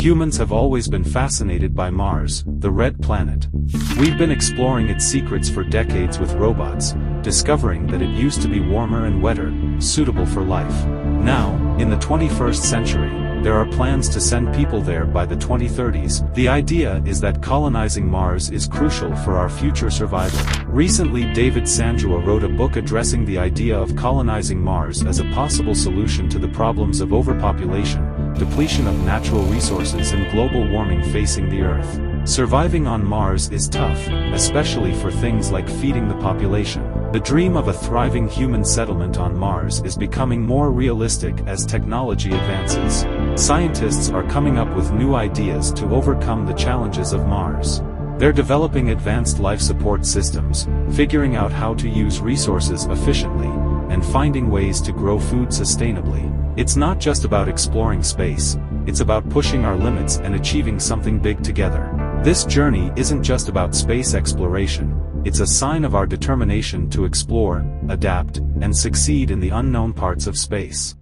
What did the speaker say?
Humans have always been fascinated by Mars, the red planet. We've been exploring its secrets for decades with robots, discovering that it used to be warmer and wetter, suitable for life. Now, in the 21st century, there are plans to send people there by the 2030s. The idea is that colonizing Mars is crucial for our future survival. Recently, David Sanjua wrote a book addressing the idea of colonizing Mars as a possible solution to the problems of overpopulation, depletion of natural resources and global warming facing the Earth. Surviving on Mars is tough, especially for things like feeding the population. The dream of a thriving human settlement on Mars is becoming more realistic as technology advances. Scientists are coming up with new ideas to overcome the challenges of Mars. They're developing advanced life support systems, figuring out how to use resources efficiently, and finding ways to grow food sustainably. It's not just about exploring space, it's about pushing our limits and achieving something big together. This journey isn't just about space exploration, it's a sign of our determination to explore, adapt, and succeed in the unknown parts of space.